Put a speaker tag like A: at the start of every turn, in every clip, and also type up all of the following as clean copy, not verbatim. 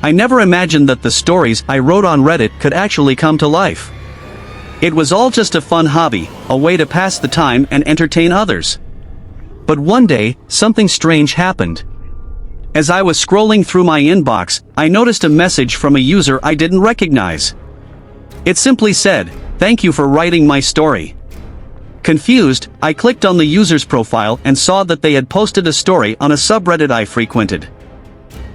A: I never imagined that the stories I wrote on Reddit could actually come to life. It was all just a fun hobby, a way to pass the time and entertain others. But one day, something strange happened. As I was scrolling through my inbox, I noticed a message from a user I didn't recognize. It simply said, "Thank you for writing my story." Confused, I clicked on the user's profile and saw that they had posted a story on a subreddit I frequented.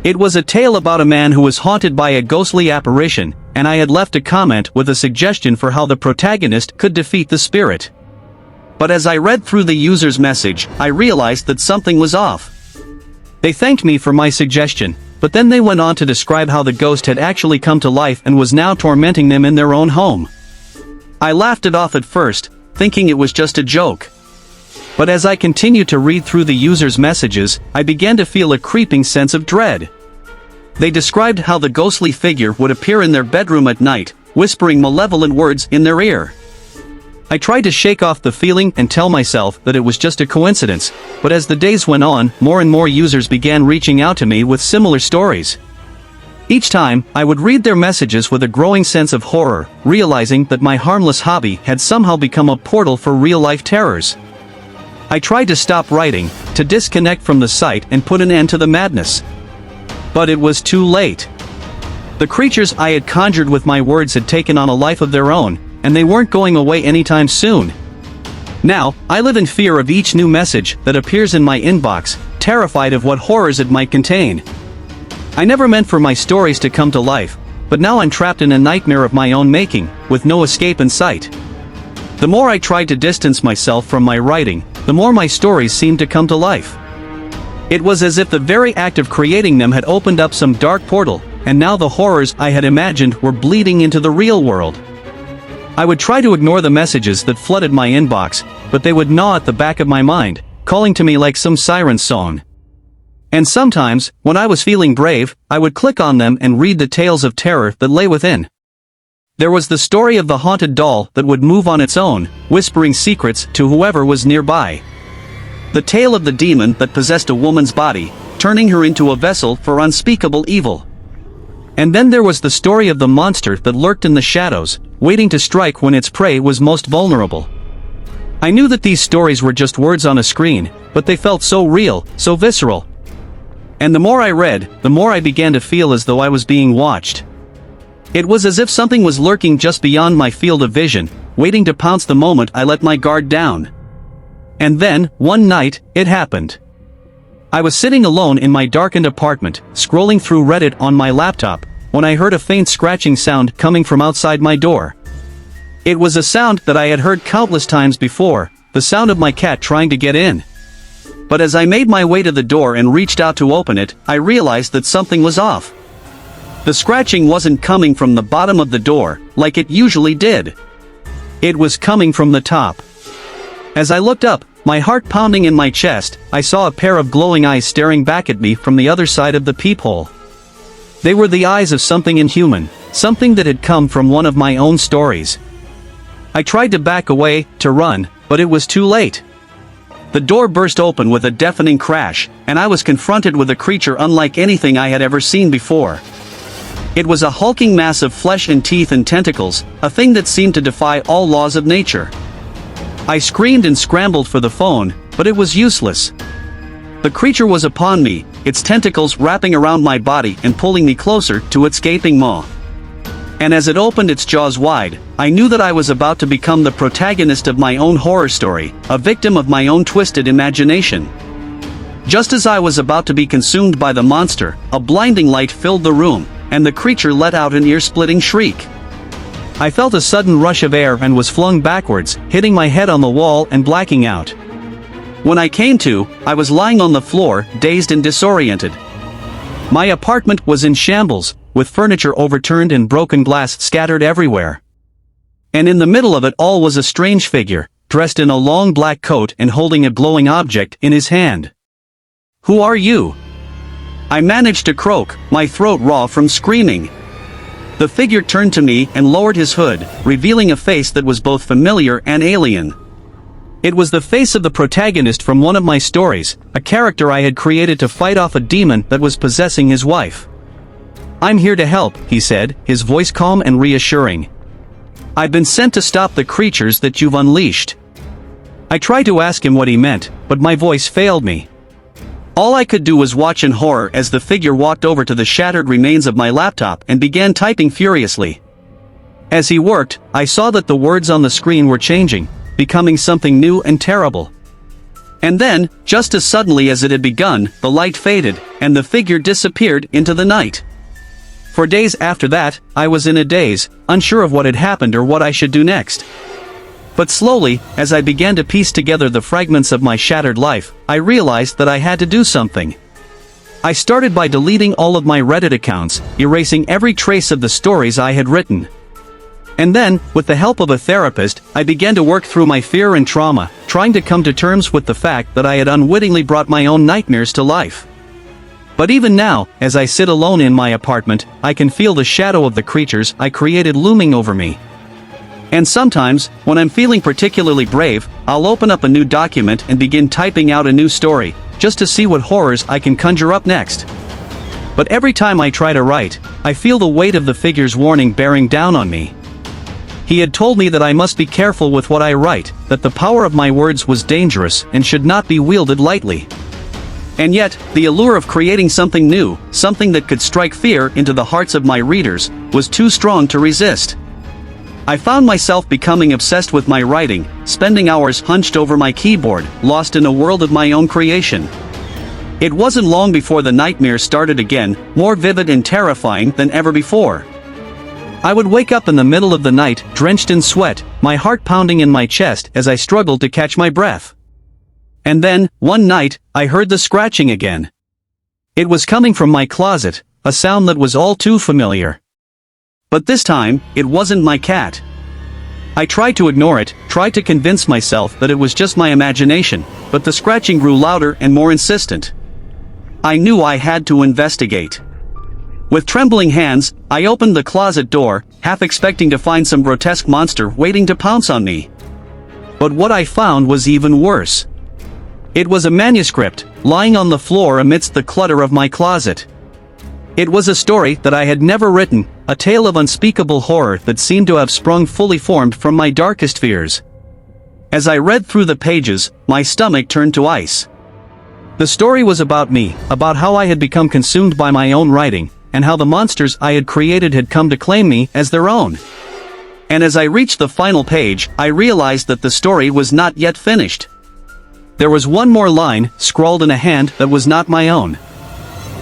A: It was a tale about a man who was haunted by a ghostly apparition, and I had left a comment with a suggestion for how the protagonist could defeat the spirit. But as I read through the user's message, I realized that something was off. They thanked me for my suggestion, but then they went on to describe how the ghost had actually come to life and was now tormenting them in their own home. I laughed it off at first, thinking it was just a joke. But as I continued to read through the user's messages, I began to feel a creeping sense of dread. They described how the ghostly figure would appear in their bedroom at night, whispering malevolent words in their ear. I tried to shake off the feeling and tell myself that it was just a coincidence, but as the days went on, more and more users began reaching out to me with similar stories. Each time, I would read their messages with a growing sense of horror, realizing that my harmless hobby had somehow become a portal for real-life terrors. I tried to stop writing, to disconnect from the site and put an end to the madness. But it was too late. The creatures I had conjured with my words had taken on a life of their own, and they weren't going away anytime soon. Now, I live in fear of each new message that appears in my inbox, terrified of what horrors it might contain. I never meant for my stories to come to life, but now I'm trapped in a nightmare of my own making, with no escape in sight. The more I tried to distance myself from my writing, the more my stories seemed to come to life. It was as if the very act of creating them had opened up some dark portal, and now the horrors I had imagined were bleeding into the real world. I would try to ignore the messages that flooded my inbox, but they would gnaw at the back of my mind, calling to me like some siren song. And sometimes, when I was feeling brave, I would click on them and read the tales of terror that lay within. There was the story of the haunted doll that would move on its own, whispering secrets to whoever was nearby. The tale of the demon that possessed a woman's body, turning her into a vessel for unspeakable evil. And then there was the story of the monster that lurked in the shadows, waiting to strike when its prey was most vulnerable. I knew that these stories were just words on a screen, but they felt so real, so visceral. And the more I read, the more I began to feel as though I was being watched. It was as if something was lurking just beyond my field of vision, waiting to pounce the moment I let my guard down. And then, one night, it happened. I was sitting alone in my darkened apartment, scrolling through Reddit on my laptop, when I heard a faint scratching sound coming from outside my door. It was a sound that I had heard countless times before, the sound of my cat trying to get in. But as I made my way to the door and reached out to open it, I realized that something was off. The scratching wasn't coming from the bottom of the door, like it usually did. It was coming from the top. As I looked up, my heart pounding in my chest, I saw a pair of glowing eyes staring back at me from the other side of the peephole. They were the eyes of something inhuman, something that had come from one of my own stories. I tried to back away, to run, but it was too late. The door burst open with a deafening crash, and I was confronted with a creature unlike anything I had ever seen before. It was a hulking mass of flesh and teeth and tentacles, a thing that seemed to defy all laws of nature. I screamed and scrambled for the phone, but it was useless. The creature was upon me, its tentacles wrapping around my body and pulling me closer to its gaping maw. And as it opened its jaws wide, I knew that I was about to become the protagonist of my own horror story, a victim of my own twisted imagination. Just as I was about to be consumed by the monster, a blinding light filled the room, and the creature let out an ear-splitting shriek. I felt a sudden rush of air and was flung backwards, hitting my head on the wall and blacking out. When I came to, I was lying on the floor, dazed and disoriented. My apartment was in shambles, with furniture overturned and broken glass scattered everywhere. And in the middle of it all was a strange figure, dressed in a long black coat and holding a glowing object in his hand. "Who are you?" I managed to croak, my throat raw from screaming. The figure turned to me and lowered his hood, revealing a face that was both familiar and alien. It was the face of the protagonist from one of my stories, a character I had created to fight off a demon that was possessing his wife. "I'm here to help," he said, his voice calm and reassuring. "I've been sent to stop the creatures that you've unleashed." I tried to ask him what he meant, but my voice failed me. All I could do was watch in horror as the figure walked over to the shattered remains of my laptop and began typing furiously. As he worked, I saw that the words on the screen were changing, becoming something new and terrible. And then, just as suddenly as it had begun, the light faded, and the figure disappeared into the night. For days after that, I was in a daze, unsure of what had happened or what I should do next. But slowly, as I began to piece together the fragments of my shattered life, I realized that I had to do something. I started by deleting all of my Reddit accounts, erasing every trace of the stories I had written. And then, with the help of a therapist, I began to work through my fear and trauma, trying to come to terms with the fact that I had unwittingly brought my own nightmares to life. But even now, as I sit alone in my apartment, I can feel the shadow of the creatures I created looming over me. And sometimes, when I'm feeling particularly brave, I'll open up a new document and begin typing out a new story, just to see what horrors I can conjure up next. But every time I try to write, I feel the weight of the figure's warning bearing down on me. He had told me that I must be careful with what I write, that the power of my words was dangerous and should not be wielded lightly. And yet, the allure of creating something new, something that could strike fear into the hearts of my readers, was too strong to resist. I found myself becoming obsessed with my writing, spending hours hunched over my keyboard, lost in a world of my own creation. It wasn't long before the nightmares started again, more vivid and terrifying than ever before. I would wake up in the middle of the night, drenched in sweat, my heart pounding in my chest as I struggled to catch my breath. And then, one night, I heard the scratching again. It was coming from my closet, a sound that was all too familiar. But this time, it wasn't my cat. I tried to ignore it, tried to convince myself that it was just my imagination, but the scratching grew louder and more insistent. I knew I had to investigate. With trembling hands, I opened the closet door, half expecting to find some grotesque monster waiting to pounce on me. But what I found was even worse. It was a manuscript, lying on the floor amidst the clutter of my closet. It was a story that I had never written, a tale of unspeakable horror that seemed to have sprung fully formed from my darkest fears. As I read through the pages, my stomach turned to ice. The story was about me, about how I had become consumed by my own writing, and how the monsters I had created had come to claim me as their own. And as I reached the final page, I realized that the story was not yet finished. There was one more line, scrawled in a hand that was not my own.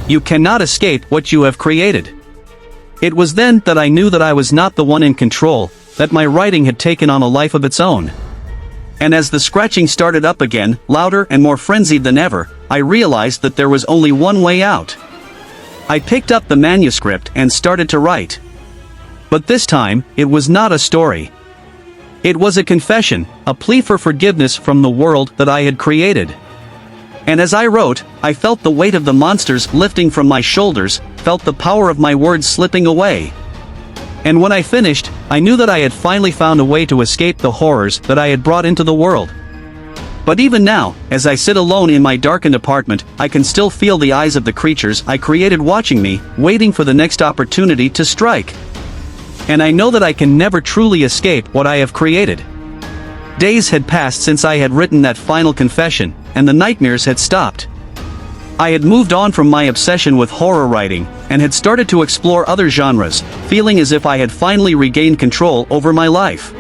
A: "You cannot escape what you have created." It was then that I knew that I was not the one in control, that my writing had taken on a life of its own. And as the scratching started up again, louder and more frenzied than ever, I realized that there was only one way out. I picked up the manuscript and started to write. But this time, it was not a story. It was a confession, a plea for forgiveness from the world that I had created. And as I wrote, I felt the weight of the monsters lifting from my shoulders, felt the power of my words slipping away. And when I finished, I knew that I had finally found a way to escape the horrors that I had brought into the world. But even now, as I sit alone in my darkened apartment, I can still feel the eyes of the creatures I created watching me, waiting for the next opportunity to strike. And I know that I can never truly escape what I have created. Days had passed since I had written that final confession, and the nightmares had stopped. I had moved on from my obsession with horror writing, and had started to explore other genres, feeling as if I had finally regained control over my life.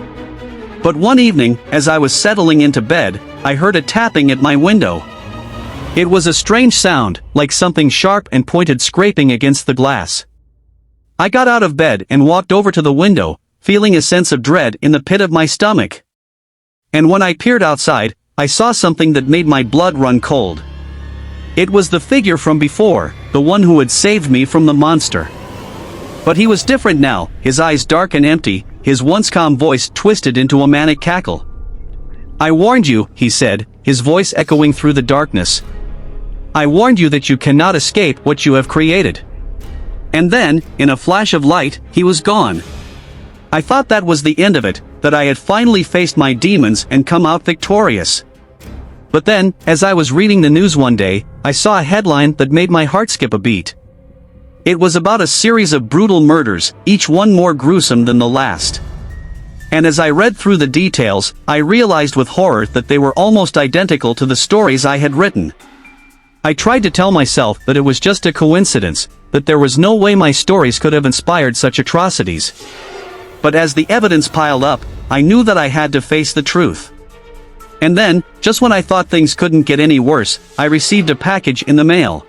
A: But one evening, as I was settling into bed, I heard a tapping at my window. It was a strange sound, like something sharp and pointed scraping against the glass. I got out of bed and walked over to the window, feeling a sense of dread in the pit of my stomach. And when I peered outside, I saw something that made my blood run cold. It was the figure from before, the one who had saved me from the monster. But he was different now, his eyes dark and empty, his once calm voice twisted into a manic cackle. "I warned you," he said, his voice echoing through the darkness. "I warned you that you cannot escape what you have created." And then, in a flash of light, he was gone. I thought that was the end of it, that I had finally faced my demons and come out victorious. But then, as I was reading the news one day, I saw a headline that made my heart skip a beat. It was about a series of brutal murders, each one more gruesome than the last. And as I read through the details, I realized with horror that they were almost identical to the stories I had written. I tried to tell myself that it was just a coincidence, that there was no way my stories could have inspired such atrocities. But as the evidence piled up, I knew that I had to face the truth. And then, just when I thought things couldn't get any worse, I received a package in the mail.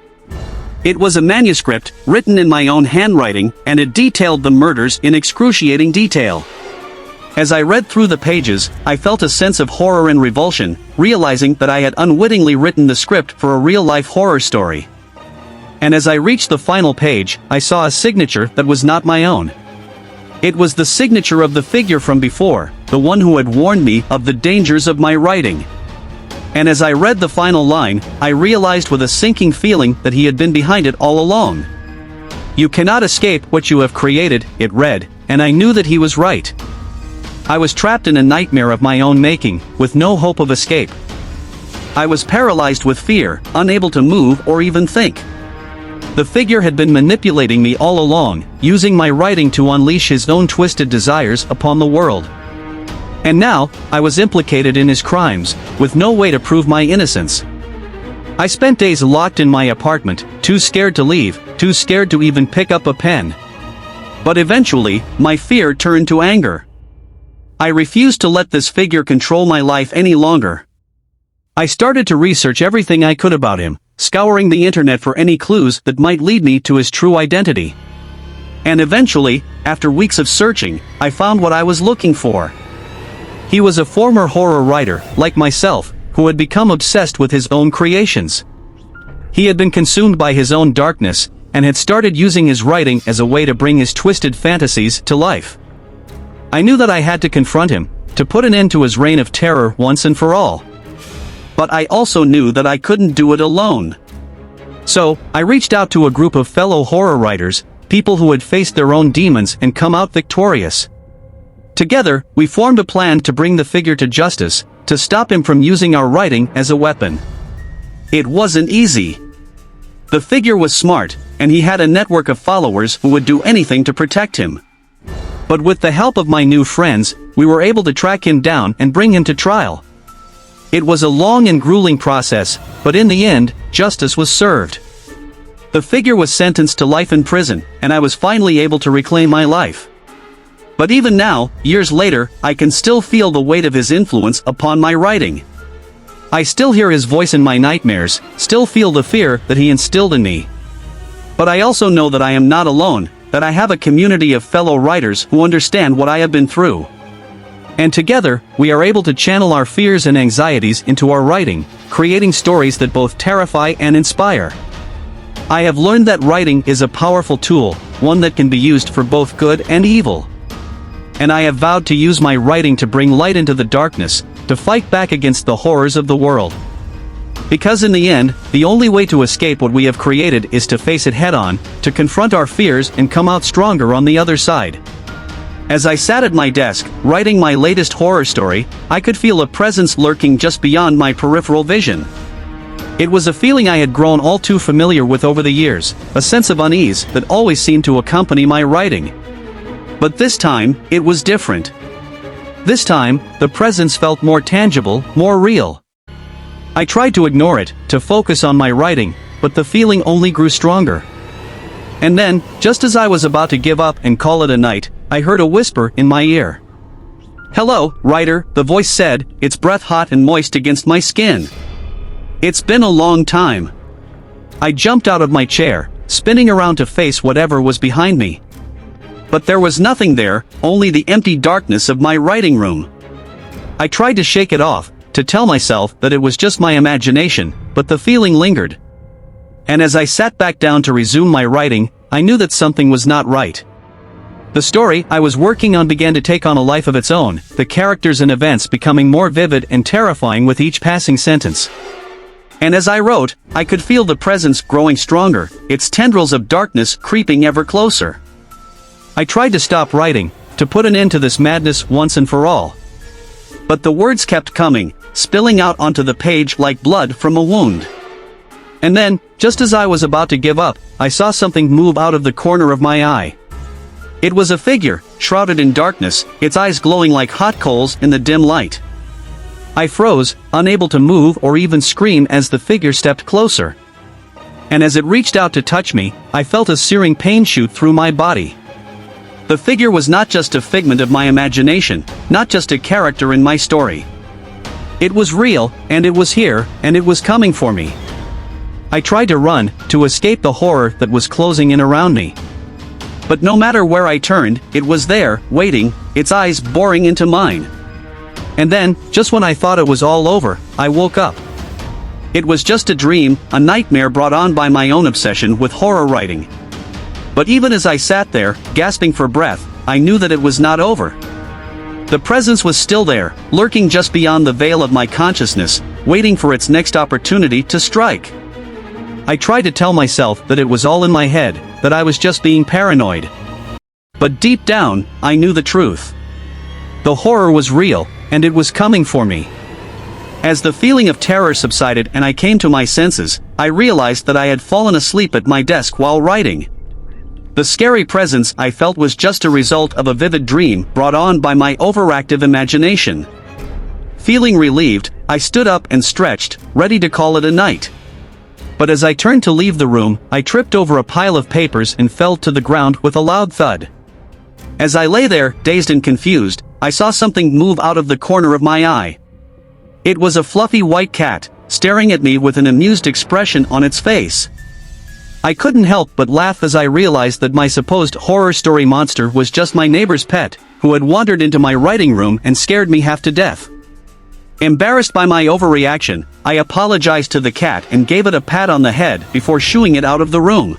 A: It was a manuscript, written in my own handwriting, and it detailed the murders in excruciating detail. As I read through the pages, I felt a sense of horror and revulsion, realizing that I had unwittingly written the script for a real-life horror story. And as I reached the final page, I saw a signature that was not my own. It was the signature of the figure from before, the one who had warned me of the dangers of my writing. And as I read the final line, I realized with a sinking feeling that he had been behind it all along. "You cannot escape what you have created," it read, and I knew that he was right. I was trapped in a nightmare of my own making, with no hope of escape. I was paralyzed with fear, unable to move or even think. The figure had been manipulating me all along, using my writing to unleash his own twisted desires upon the world. And now, I was implicated in his crimes, with no way to prove my innocence. I spent days locked in my apartment, too scared to leave, too scared to even pick up a pen. But eventually, my fear turned to anger. I refused to let this figure control my life any longer. I started to research everything I could about him, scouring the internet for any clues that might lead me to his true identity. And eventually, after weeks of searching, I found what I was looking for. He was a former horror writer, like myself, who had become obsessed with his own creations. He had been consumed by his own darkness, and had started using his writing as a way to bring his twisted fantasies to life. I knew that I had to confront him, to put an end to his reign of terror once and for all. But I also knew that I couldn't do it alone. So, I reached out to a group of fellow horror writers, people who had faced their own demons and come out victorious. Together, we formed a plan to bring the figure to justice, to stop him from using our writing as a weapon. It wasn't easy. The figure was smart, and he had a network of followers who would do anything to protect him. But with the help of my new friends, we were able to track him down and bring him to trial. It was a long and grueling process, but in the end, justice was served. The figure was sentenced to life in prison, and I was finally able to reclaim my life. But even now, years later, I can still feel the weight of his influence upon my writing. I still hear his voice in my nightmares, still feel the fear that he instilled in me. But I also know that I am not alone, that I have a community of fellow writers who understand what I have been through. And together, we are able to channel our fears and anxieties into our writing, creating stories that both terrify and inspire. I have learned that writing is a powerful tool, one that can be used for both good and evil. And I have vowed to use my writing to bring light into the darkness, to fight back against the horrors of the world. Because in the end, the only way to escape what we have created is to face it head-on, to confront our fears and come out stronger on the other side. As I sat at my desk, writing my latest horror story, I could feel a presence lurking just beyond my peripheral vision. It was a feeling I had grown all too familiar with over the years, a sense of unease that always seemed to accompany my writing. But this time, it was different. This time, the presence felt more tangible, more real. I tried to ignore it, to focus on my writing, but the feeling only grew stronger. And then, just as I was about to give up and call it a night, I heard a whisper in my ear. "Hello, writer," the voice said, its breath hot and moist against my skin. "It's been a long time." I jumped out of my chair, spinning around to face whatever was behind me. But there was nothing there, only the empty darkness of my writing room. I tried to shake it off, to tell myself that it was just my imagination, but the feeling lingered. And as I sat back down to resume my writing, I knew that something was not right. The story I was working on began to take on a life of its own, the characters and events becoming more vivid and terrifying with each passing sentence. And as I wrote, I could feel the presence growing stronger, its tendrils of darkness creeping ever closer. I tried to stop writing, to put an end to this madness once and for all. But the words kept coming, spilling out onto the page like blood from a wound. And then, just as I was about to give up, I saw something move out of the corner of my eye. It was a figure, shrouded in darkness, its eyes glowing like hot coals in the dim light. I froze, unable to move or even scream as the figure stepped closer. And as it reached out to touch me, I felt a searing pain shoot through my body. The figure was not just a figment of my imagination, not just a character in my story. It was real, and it was here, and it was coming for me. I tried to run, to escape the horror that was closing in around me. But no matter where I turned, it was there, waiting, its eyes boring into mine. And then, just when I thought it was all over, I woke up. It was just a dream, a nightmare brought on by my own obsession with horror writing. But even as I sat there, gasping for breath, I knew that it was not over. The presence was still there, lurking just beyond the veil of my consciousness, waiting for its next opportunity to strike. I tried to tell myself that it was all in my head, that I was just being paranoid. But deep down, I knew the truth. The horror was real, and it was coming for me. As the feeling of terror subsided and I came to my senses, I realized that I had fallen asleep at my desk while writing. The scary presence I felt was just a result of a vivid dream brought on by my overactive imagination. Feeling relieved, I stood up and stretched, ready to call it a night. But as I turned to leave the room, I tripped over a pile of papers and fell to the ground with a loud thud. As I lay there, dazed and confused, I saw something move out of the corner of my eye. It was a fluffy white cat, staring at me with an amused expression on its face. I couldn't help but laugh as I realized that my supposed horror story monster was just my neighbor's pet, who had wandered into my writing room and scared me half to death. Embarrassed by my overreaction, I apologized to the cat and gave it a pat on the head before shooing it out of the room.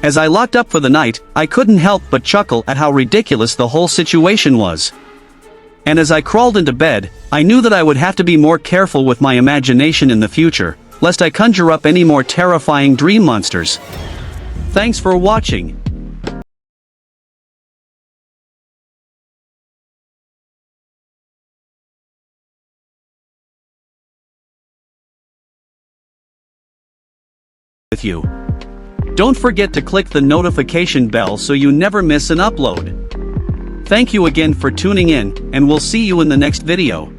A: As I locked up for the night, I couldn't help but chuckle at how ridiculous the whole situation was. And as I crawled into bed, I knew that I would have to be more careful with my imagination in the future, lest I conjure up any more terrifying dream monsters. Thanks for watching. With you. Don't forget to click the notification bell so you never miss an upload. Thank you again for tuning in, and we'll see you in the next video.